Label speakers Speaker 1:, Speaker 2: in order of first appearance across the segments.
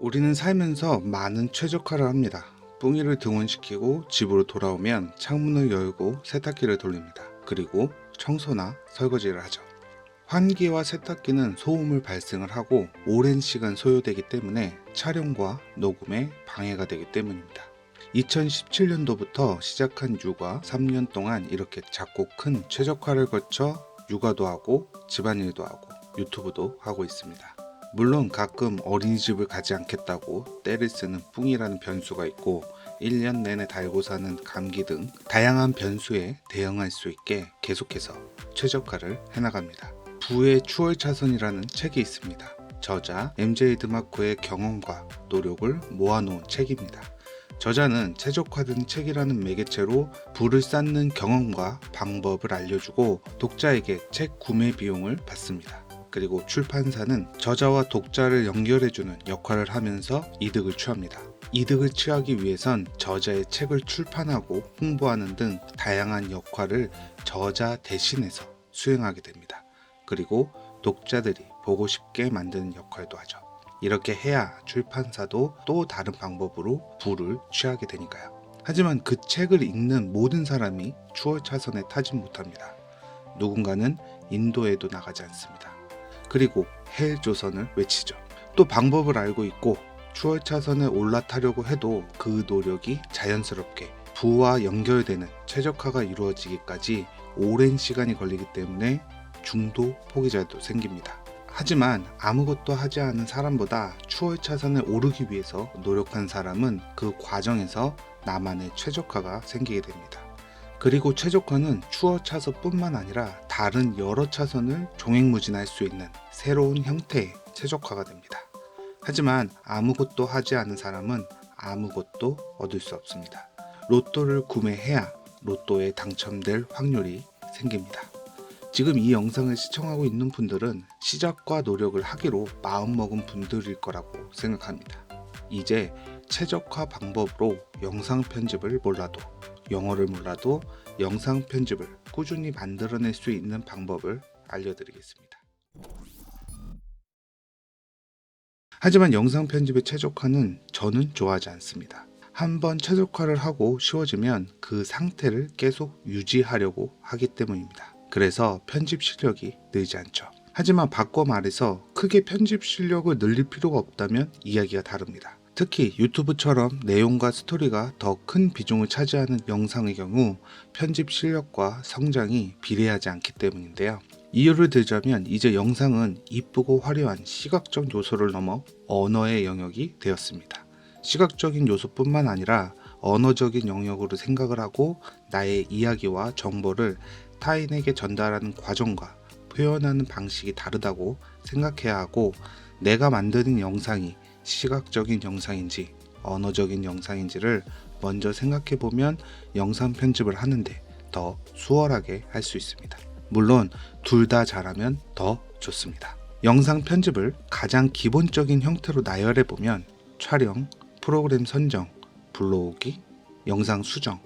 Speaker 1: 우리는 살면서 많은 최적화를 합니다. 뿡이를 등원시키고 집으로 돌아오면 창문을 열고 세탁기를 돌립니다. 그리고 청소나 설거지를 하죠. 환기와 세탁기는 소음을 발생을 하고 오랜 시간 소요되기 때문에 촬영과 녹음에 방해가 되기 때문입니다. 2017년도부터 시작한 육아 3년 동안 이렇게 작고 큰 최적화를 거쳐 육아도 하고 집안일도 하고 유튜브도 하고 있습니다. 물론 가끔 어린이집을 가지 않겠다고 떼를 쓰는 뿡이라는 변수가 있고 1년 내내 달고 사는 감기 등 다양한 변수에 대응할 수 있게 계속해서 최적화를 해나갑니다. 부의 추월차선이라는 책이 있습니다. 저자 MJ 드마코의 경험과 노력을 모아놓은 책입니다. 저자는 최적화된 책이라는 매개체로 부를 쌓는 경험과 방법을 알려주고 독자에게 책 구매 비용을 받습니다. 그리고 출판사는 저자와 독자를 연결해주는 역할을 하면서 이득을 취합니다. 이득을 취하기 위해선 저자의 책을 출판하고 홍보하는 등 다양한 역할을 저자 대신해서 수행하게 됩니다. 그리고 독자들이 보고 싶게 만드는 역할도 하죠. 이렇게 해야 출판사도 또 다른 방법으로 부를 취하게 되니까요. 하지만 그 책을 읽는 모든 사람이 추월차선에 타진 못합니다. 누군가는 인도에도 나가지 않습니다. 그리고 헬조선을 외치죠. 또 방법을 알고 있고 추월차선에 올라타려고 해도 그 노력이 자연스럽게 부와 연결되는 최적화가 이루어지기까지 오랜 시간이 걸리기 때문에 중도 포기자도 생깁니다. 하지만 아무것도 하지 않은 사람보다 추월차선에 오르기 위해서 노력한 사람은 그 과정에서 나만의 최적화가 생기게 됩니다. 그리고 최적화는 추월차선뿐만 아니라 다른 여러 차선을 종횡무진할 수 있는 새로운 형태의 최적화가 됩니다. 하지만 아무것도 하지 않은 사람은 아무것도 얻을 수 없습니다. 로또를 구매해야 로또에 당첨될 확률이 생깁니다. 지금 이 영상을 시청하고 있는 분들은 시작과 노력을 하기로 마음먹은 분들일 거라고 생각합니다. 이제 최적화 방법으로 영상 편집을 몰라도 영어를 몰라도 영상 편집을 꾸준히 만들어낼 수 있는 방법을 알려드리겠습니다. 하지만 영상 편집의 최적화는 저는 좋아하지 않습니다. 한번 최적화를 하고 쉬워지면 그 상태를 계속 유지하려고 하기 때문입니다. 그래서 편집 실력이 늘지 않죠. 하지만 바꿔 말해서 크게 편집 실력을 늘릴 필요가 없다면 이야기가 다릅니다. 특히 유튜브처럼 내용과 스토리가 더 큰 비중을 차지하는 영상의 경우 편집 실력과 성장이 비례하지 않기 때문인데요. 이유를 들자면 이제 영상은 이쁘고 화려한 시각적 요소를 넘어 언어의 영역이 되었습니다. 시각적인 요소뿐만 아니라 언어적인 영역으로 생각을 하고 나의 이야기와 정보를 타인에게 전달하는 과정과 표현하는 방식이 다르다고 생각해야 하고 내가 만드는 영상이 시각적인 영상인지 언어적인 영상인지를 먼저 생각해 보면 영상 편집을 하는데 더 수월하게 할 수 있습니다. 물론 둘 다 잘하면 더 좋습니다. 영상 편집을 가장 기본적인 형태로 나열해 보면 촬영, 프로그램 선정, 불러오기, 영상 수정,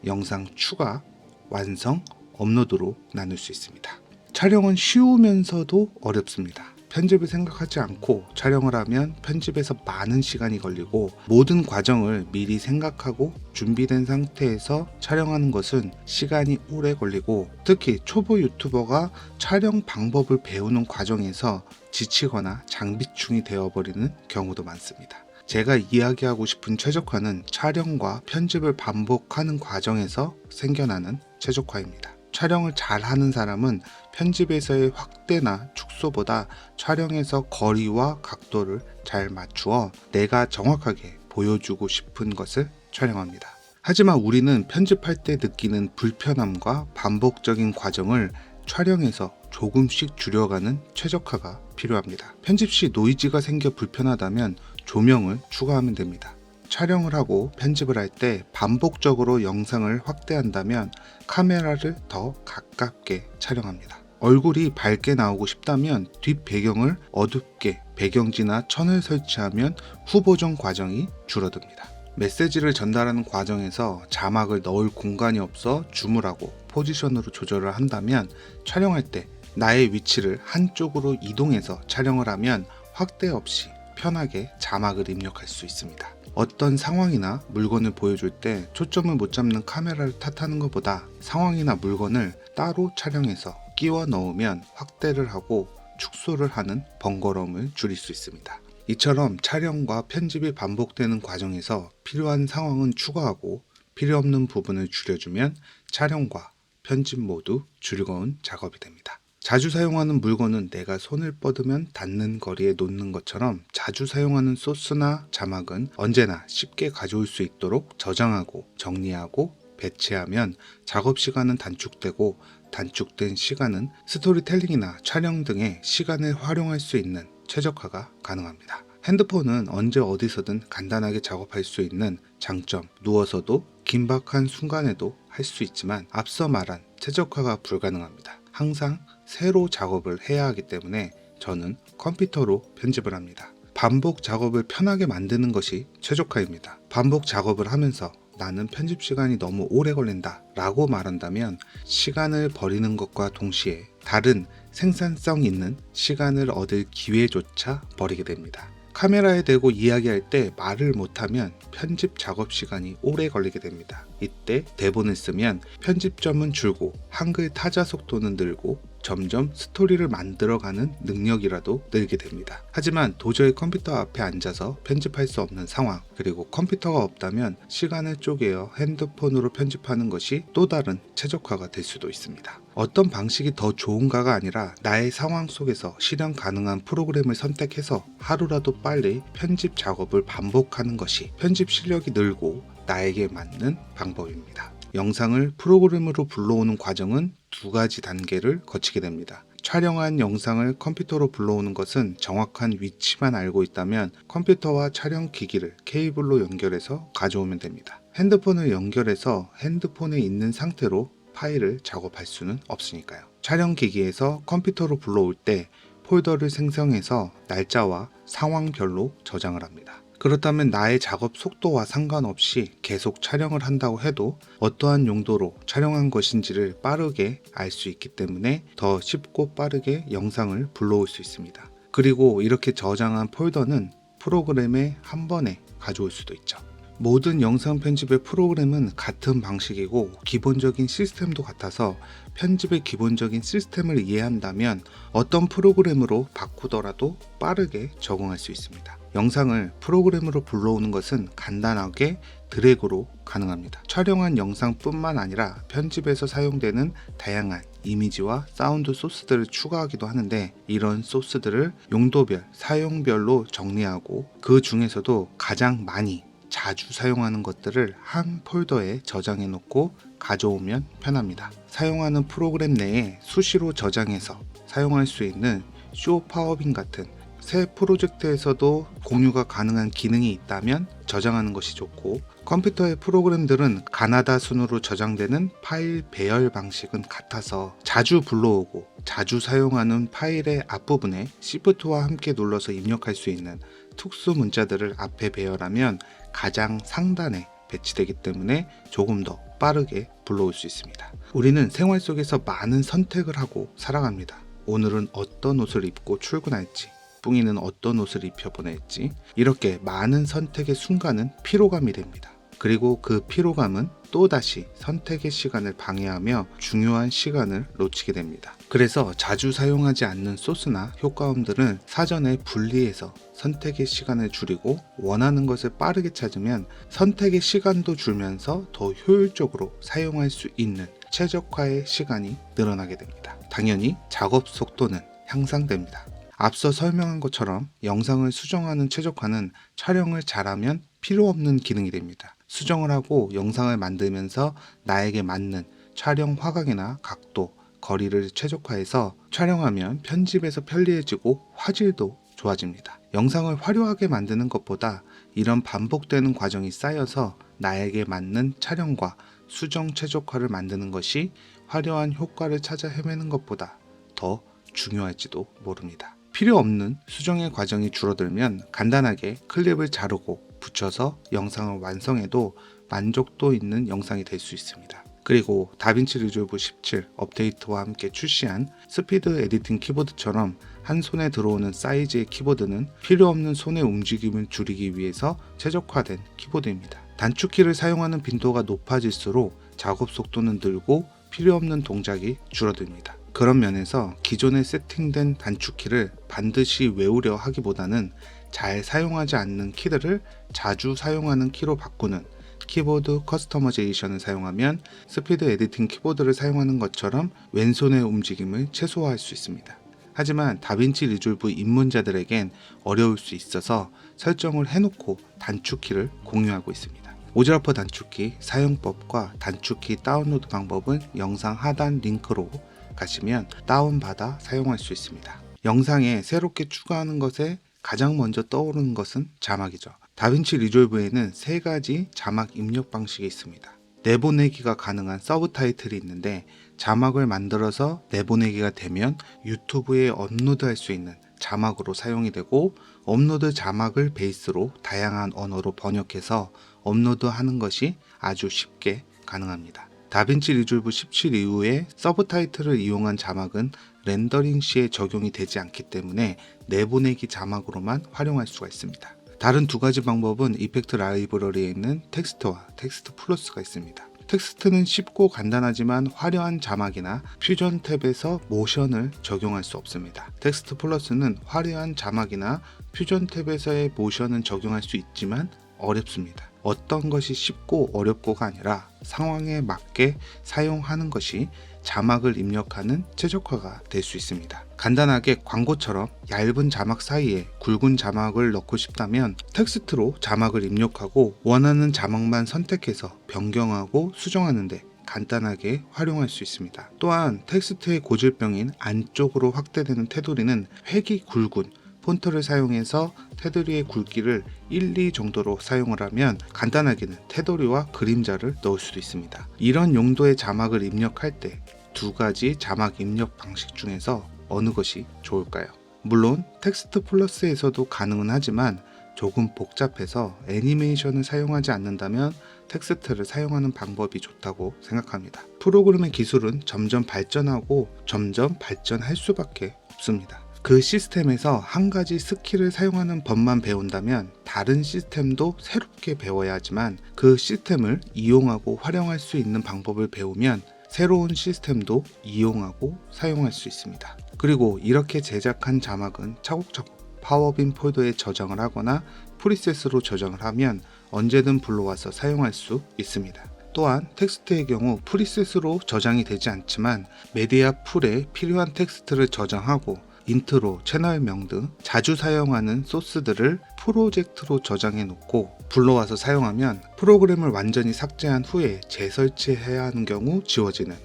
Speaker 1: 영상 추가, 완성, 업로드로 나눌 수 있습니다. 촬영은 쉬우면서도 어렵습니다. 편집을 생각하지 않고 촬영을 하면 편집에서 많은 시간이 걸리고 모든 과정을 미리 생각하고 준비된 상태에서 촬영하는 것은 시간이 오래 걸리고 특히 초보 유튜버가 촬영 방법을 배우는 과정에서 지치거나 장비충이 되어버리는 경우도 많습니다. 제가 이야기하고 싶은 최적화는 촬영과 편집을 반복하는 과정에서 생겨나는 최적화입니다. 촬영을 잘하는 사람은 편집에서의 확대나 축소보다 촬영에서 거리와 각도를 잘 맞추어 내가 정확하게 보여주고 싶은 것을 촬영합니다. 하지만 우리는 편집할 때 느끼는 불편함과 반복적인 과정을 촬영에서 조금씩 줄여가는 최적화가 필요합니다. 편집 시 노이즈가 생겨 불편하다면 조명을 추가하면 됩니다. 촬영을 하고 편집을 할 때 반복적으로 영상을 확대한다면 카메라를 더 가깝게 촬영합니다. 얼굴이 밝게 나오고 싶다면 뒷 배경을 어둡게 배경지나 천을 설치하면 후보정 과정이 줄어듭니다. 메시지를 전달하는 과정에서 자막을 넣을 공간이 없어 줌을 하고 포지션으로 조절을 한다면 촬영할 때 나의 위치를 한쪽으로 이동해서 촬영을 하면 확대 없이 편하게 자막을 입력할 수 있습니다. 어떤 상황이나 물건을 보여줄 때 초점을 못 잡는 카메라를 탓하는 것보다 상황이나 물건을 따로 촬영해서 끼워 넣으면 확대를 하고 축소를 하는 번거로움을 줄일 수 있습니다. 이처럼 촬영과 편집이 반복되는 과정에서 필요한 상황은 추가하고 필요 없는 부분을 줄여주면 촬영과 편집 모두 즐거운 작업이 됩니다. 자주 사용하는 물건은 내가 손을 뻗으면 닿는 거리에 놓는 것처럼 자주 사용하는 소스나 자막은 언제나 쉽게 가져올 수 있도록 저장하고 정리하고 배치하면 작업 시간은 단축되고 단축된 시간은 스토리텔링이나 촬영 등의 시간을 활용할 수 있는 최적화가 가능합니다. 핸드폰은 언제 어디서든 간단하게 작업할 수 있는 장점, 누워서도 긴박한 순간에도 할 수 있지만 앞서 말한 최적화가 불가능합니다. 항상 새로 작업을 해야 하기 때문에 저는 컴퓨터로 편집을 합니다. 반복 작업을 편하게 만드는 것이 최적화입니다. 반복 작업을 하면서 나는 편집 시간이 너무 오래 걸린다 라고 말한다면 시간을 버리는 것과 동시에 다른 생산성 있는 시간을 얻을 기회조차 버리게 됩니다. 카메라에 대고 이야기할 때 말을 못하면 편집 작업 시간이 오래 걸리게 됩니다. 이때 대본을 쓰면 편집점은 줄고 한글 타자 속도는 늘고 점점 스토리를 만들어가는 능력이라도 늘게 됩니다. 하지만 도저히 컴퓨터 앞에 앉아서 편집할 수 없는 상황, 그리고 컴퓨터가 없다면 시간을 쪼개어 핸드폰으로 편집하는 것이 또 다른 최적화가 될 수도 있습니다. 어떤 방식이 더 좋은가가 아니라 나의 상황 속에서 실현 가능한 프로그램을 선택해서 하루라도 빨리 편집 작업을 반복하는 것이 편집 실력이 늘고 나에게 맞는 방법입니다. 영상을 프로그램으로 불러오는 과정은 두 가지 단계를 거치게 됩니다. 촬영한 영상을 컴퓨터로 불러오는 것은 정확한 위치만 알고 있다면 컴퓨터와 촬영 기기를 케이블로 연결해서 가져오면 됩니다. 핸드폰을 연결해서 핸드폰에 있는 상태로 파일을 작업할 수는 없으니까요. 촬영 기기에서 컴퓨터로 불러올 때 폴더를 생성해서 날짜와 상황별로 저장을 합니다. 그렇다면 나의 작업 속도와 상관없이 계속 촬영을 한다고 해도 어떠한 용도로 촬영한 것인지를 빠르게 알 수 있기 때문에 더 쉽고 빠르게 영상을 불러올 수 있습니다. 그리고 이렇게 저장한 폴더는 프로그램에 한 번에 가져올 수도 있죠. 모든 영상 편집의 프로그램은 같은 방식이고 기본적인 시스템도 같아서 편집의 기본적인 시스템을 이해한다면 어떤 프로그램으로 바꾸더라도 빠르게 적응할 수 있습니다. 영상을 프로그램으로 불러오는 것은 간단하게 드래그로 가능합니다. 촬영한 영상뿐만 아니라 편집에서 사용되는 다양한 이미지와 사운드 소스들을 추가하기도 하는데 이런 소스들을 용도별, 사용별로 정리하고 그 중에서도 가장 많이 자주 사용하는 것들을 한 폴더에 저장해 놓고 가져오면 편합니다. 사용하는 프로그램 내에 수시로 저장해서 사용할 수 있는 쇼 파워빈 같은 새 프로젝트에서도 공유가 가능한 기능이 있다면 저장하는 것이 좋고, 컴퓨터의 프로그램들은 가나다 순으로 저장되는 파일 배열 방식은 같아서 자주 불러오고 자주 사용하는 파일의 앞부분에 Shift와 함께 눌러서 입력할 수 있는 특수 문자들을 앞에 배열하면 가장 상단에 배치되기 때문에 조금 더 빠르게 불러올 수 있습니다. 우리는 생활 속에서 많은 선택을 하고 살아갑니다. 오늘은 어떤 옷을 입고 출근할지, 뿡이는 어떤 옷을 입혀 보낼지, 이렇게 많은 선택의 순간은 피로감이 됩니다. 그리고 그 피로감은 또다시 선택의 시간을 방해하며 중요한 시간을 놓치게 됩니다. 그래서 자주 사용하지 않는 소스나 효과음들은 사전에 분리해서 선택의 시간을 줄이고 원하는 것을 빠르게 찾으면 선택의 시간도 줄면서 더 효율적으로 사용할 수 있는 최적화의 시간이 늘어나게 됩니다. 당연히 작업 속도는 향상됩니다. 앞서 설명한 것처럼 영상을 수정하는 최적화는 촬영을 잘하면 필요 없는 기능이 됩니다. 수정을 하고 영상을 만들면서 나에게 맞는 촬영 화각이나 각도, 거리를 최적화해서 촬영하면 편집에서 편리해지고 화질도 좋아집니다. 영상을 화려하게 만드는 것보다 이런 반복되는 과정이 쌓여서 나에게 맞는 촬영과 수정 최적화를 만드는 것이 화려한 효과를 찾아 헤매는 것보다 더 중요할지도 모릅니다. 필요 없는 수정의 과정이 줄어들면 간단하게 클립을 자르고 붙여서 영상을 완성해도 만족도 있는 영상이 될 수 있습니다. 그리고 다빈치 리졸브 17 업데이트와 함께 출시한 스피드 에디팅 키보드처럼 한 손에 들어오는 사이즈의 키보드는 필요 없는 손의 움직임을 줄이기 위해서 최적화된 키보드입니다. 단축키를 사용하는 빈도가 높아질수록 작업 속도는 늘고 필요 없는 동작이 줄어듭니다. 그런 면에서 기존에 세팅된 단축키를 반드시 외우려 하기보다는 잘 사용하지 않는 키들을 자주 사용하는 키로 바꾸는 키보드 커스터마이제이션을 사용하면 스피드 에디팅 키보드를 사용하는 것처럼 왼손의 움직임을 최소화할 수 있습니다. 하지만 다빈치 리졸브 입문자들에겐 어려울 수 있어서 설정을 해놓고 단축키를 공유하고 있습니다. 오지라퍼 단축키 사용법과 단축키 다운로드 방법은 영상 하단 링크로 가시면 다운받아 사용할 수 있습니다. 영상에 새롭게 추가하는 것에 가장 먼저 떠오르는 것은 자막이죠. 다빈치 리졸브에는 3가지 자막 입력 방식이 있습니다. 내보내기가 가능한 서브 타이틀이 있는데 자막을 만들어서 내보내기가 되면 유튜브에 업로드할 수 있는 자막으로 사용이 되고, 업로드 자막을 베이스로 다양한 언어로 번역해서 업로드하는 것이 아주 쉽게 가능합니다. 다빈치 리졸브 17 이후에 서브 타이틀을 이용한 자막은 렌더링 시에 적용이 되지 않기 때문에 내보내기 자막으로만 활용할 수가 있습니다. 다른 2가지 방법은 이펙트 라이브러리에 있는 텍스트와 텍스트 플러스가 있습니다. 텍스트는 쉽고 간단하지만 화려한 자막이나 퓨전 탭에서 모션을 적용할 수 없습니다. 텍스트 플러스는 화려한 자막이나 퓨전 탭에서의 모션은 적용할 수 있지만 어렵습니다. 어떤 것이 쉽고 어렵고가 아니라 상황에 맞게 사용하는 것이 자막을 입력하는 최적화가 될 수 있습니다. 간단하게 광고처럼 얇은 자막 사이에 굵은 자막을 넣고 싶다면 텍스트로 자막을 입력하고 원하는 자막만 선택해서 변경하고 수정하는데 간단하게 활용할 수 있습니다. 또한 텍스트의 고질병인 안쪽으로 확대되는 테두리는 획이 굵은 폰트를 사용해서 테두리의 굵기를 1, 2 정도로 사용을 하면 간단하게는 테두리와 그림자를 넣을 수도 있습니다. 이런 용도의 자막을 입력할 때 2가지 자막 입력 방식 중에서 어느 것이 좋을까요? 물론 텍스트 플러스에서도 가능은 하지만 조금 복잡해서 애니메이션을 사용하지 않는다면 텍스트를 사용하는 방법이 좋다고 생각합니다. 프로그램의 기술은 점점 발전하고 점점 발전할 수밖에 없습니다. 그 시스템에서 한 가지 스킬을 사용하는 법만 배운다면 다른 시스템도 새롭게 배워야 하지만 그 시스템을 이용하고 활용할 수 있는 방법을 배우면 새로운 시스템도 이용하고 사용할 수 있습니다. 그리고 이렇게 제작한 자막은 차곡차곡 파워빈 폴더에 저장을 하거나 프리셋으로 저장을 하면 언제든 불러와서 사용할 수 있습니다. 또한 텍스트의 경우 프리셋으로 저장이 되지 않지만 메디아 풀에 필요한 텍스트를 저장하고 인트로, 채널명 등 자주 사용하는 소스들을 프로젝트로 저장해 놓고 불러와서 사용하면 프로그램을 완전히 삭제한 후에 재설치해야 하는 경우 지워지는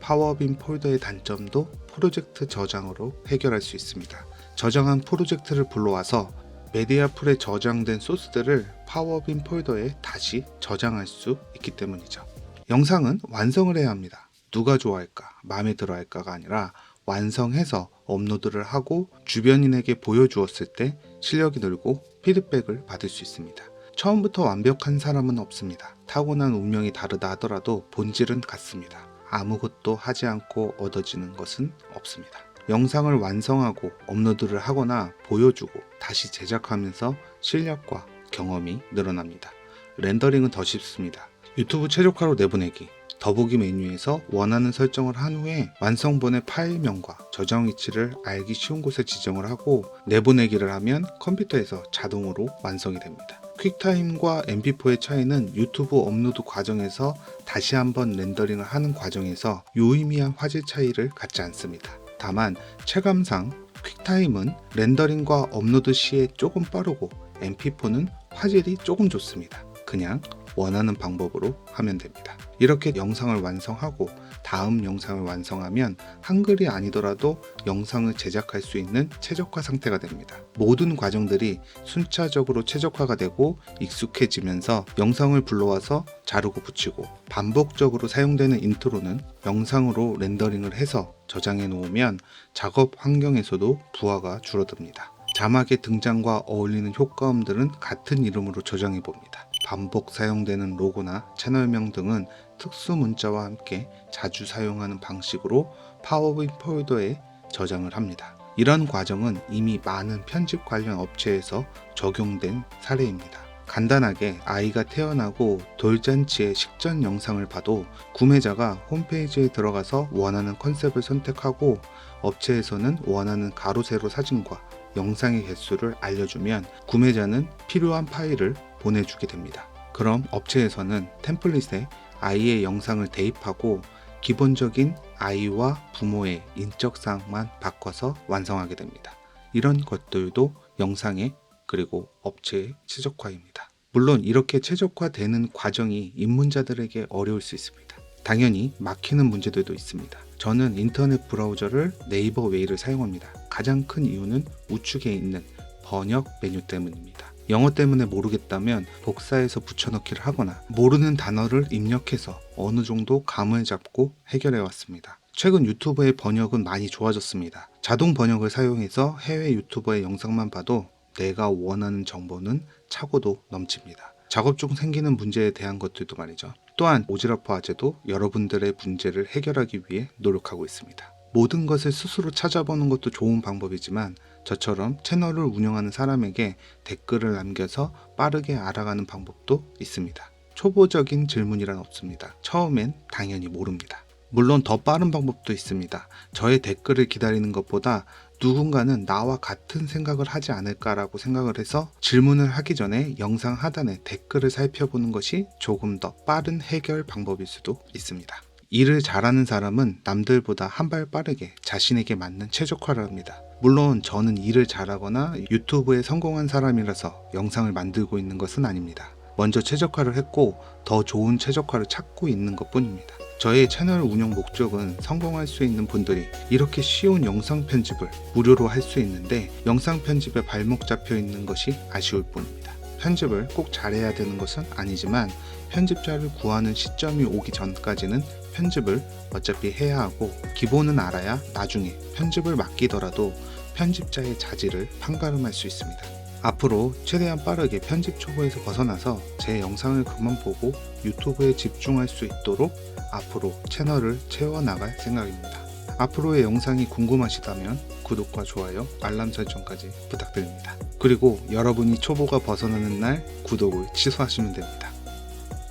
Speaker 1: 파워빈 폴더의 단점도 프로젝트 저장으로 해결할 수 있습니다. 저장한 프로젝트를 불러와서 메디아 풀에 저장된 소스들을 파워빈 폴더에 다시 저장할 수 있기 때문이죠. 영상은 완성을 해야 합니다. 누가 좋아할까, 마음에 들어 할까가 아니라 완성해서 업로드를 하고 주변인에게 보여주었을 때 실력이 늘고 피드백을 받을 수 있습니다. 처음부터 완벽한 사람은 없습니다. 타고난 운명이 다르다 하더라도 본질은 같습니다. 아무것도 하지 않고 얻어지는 것은 없습니다. 영상을 완성하고 업로드를 하거나 보여주고 다시 제작하면서 실력과 경험이 늘어납니다. 렌더링은 더 쉽습니다. 유튜브 최적화로 내보내기, 더보기 메뉴에서 원하는 설정을 한 후에 완성본의 파일명과 저장 위치를 알기 쉬운 곳에 지정을 하고 내보내기를 하면 컴퓨터에서 자동으로 완성이 됩니다. 퀵타임과 mp4의 차이는 유튜브 업로드 과정에서 다시 한번 렌더링을 하는 과정에서 유의미한 화질 차이를 갖지 않습니다. 다만 체감상 퀵타임은 렌더링과 업로드 시에 조금 빠르고 mp4는 화질이 조금 좋습니다. 그냥 원하는 방법으로 하면 됩니다. 이렇게 영상을 완성하고 다음 영상을 완성하면 한글이 아니더라도 영상을 제작할 수 있는 최적화 상태가 됩니다. 모든 과정들이 순차적으로 최적화가 되고 익숙해지면서 영상을 불러와서 자르고 붙이고 반복적으로 사용되는 인트로는 영상으로 렌더링을 해서 저장해 놓으면 작업 환경에서도 부하가 줄어듭니다. 자막의 등장과 어울리는 효과음들은 같은 이름으로 저장해 봅니다. 반복 사용되는 로고나 채널명 등은 특수 문자와 함께 자주 사용하는 방식으로 파워포인트 폴더에 저장을 합니다. 이런 과정은 이미 많은 편집 관련 업체에서 적용된 사례입니다. 간단하게 아이가 태어나고 돌잔치의 식전 영상을 봐도 구매자가 홈페이지에 들어가서 원하는 컨셉을 선택하고 업체에서는 원하는 가로 세로 사진과 영상의 개수를 알려주면 구매자는 필요한 파일을 보내주게 됩니다. 그럼 업체에서는 템플릿에 아이의 영상을 대입하고 기본적인 아이와 부모의 인적사항만 바꿔서 완성하게 됩니다. 이런 것들도 영상의 그리고 업체의 최적화입니다. 물론 이렇게 최적화되는 과정이 입문자들에게 어려울 수 있습니다. 당연히 막히는 문제들도 있습니다. 저는 인터넷 브라우저를 네이버 웨이를 사용합니다. 가장 큰 이유는 우측에 있는 번역 메뉴 때문입니다. 영어 때문에 모르겠다면 복사해서 붙여넣기를 하거나 모르는 단어를 입력해서 어느 정도 감을 잡고 해결해 왔습니다. 최근 유튜버의 번역은 많이 좋아졌습니다. 자동 번역을 사용해서 해외 유튜버의 영상만 봐도 내가 원하는 정보는 차고도 넘칩니다. 작업 중 생기는 문제에 대한 것들도 말이죠. 또한 오지랖 화제도 여러분들의 문제를 해결하기 위해 노력하고 있습니다. 모든 것을 스스로 찾아보는 것도 좋은 방법이지만 저처럼 채널을 운영하는 사람에게 댓글을 남겨서 빠르게 알아가는 방법도 있습니다. 초보적인 질문이란 없습니다. 처음엔 당연히 모릅니다. 물론 더 빠른 방법도 있습니다. 저의 댓글을 기다리는 것보다 누군가는 나와 같은 생각을 하지 않을까라고 생각을 해서 질문을 하기 전에 영상 하단에 댓글을 살펴보는 것이 조금 더 빠른 해결 방법일 수도 있습니다. 일을 잘하는 사람은 남들보다 한 발 빠르게 자신에게 맞는 최적화를 합니다. 물론 저는 일을 잘하거나 유튜브에 성공한 사람이라서 영상을 만들고 있는 것은 아닙니다. 먼저 최적화를 했고 더 좋은 최적화를 찾고 있는 것 뿐입니다. 저의 채널 운영 목적은 성공할 수 있는 분들이 이렇게 쉬운 영상 편집을 무료로 할 수 있는데 영상 편집에 발목 잡혀 있는 것이 아쉬울 뿐입니다. 편집을 꼭 잘해야 되는 것은 아니지만 편집자를 구하는 시점이 오기 전까지는 편집을 어차피 해야 하고 기본은 알아야 나중에 편집을 맡기더라도 편집자의 자질을 판가름할 수 있습니다. 앞으로 최대한 빠르게 편집 초보에서 벗어나서 제 영상을 그만 보고 유튜브에 집중할 수 있도록 앞으로 채널을 채워나갈 생각입니다. 앞으로의 영상이 궁금하시다면 구독과 좋아요, 알람 설정까지 부탁드립니다. 그리고 여러분이 초보가 벗어나는 날 구독을 취소하시면 됩니다.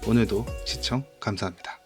Speaker 1: 오늘도 시청 감사합니다.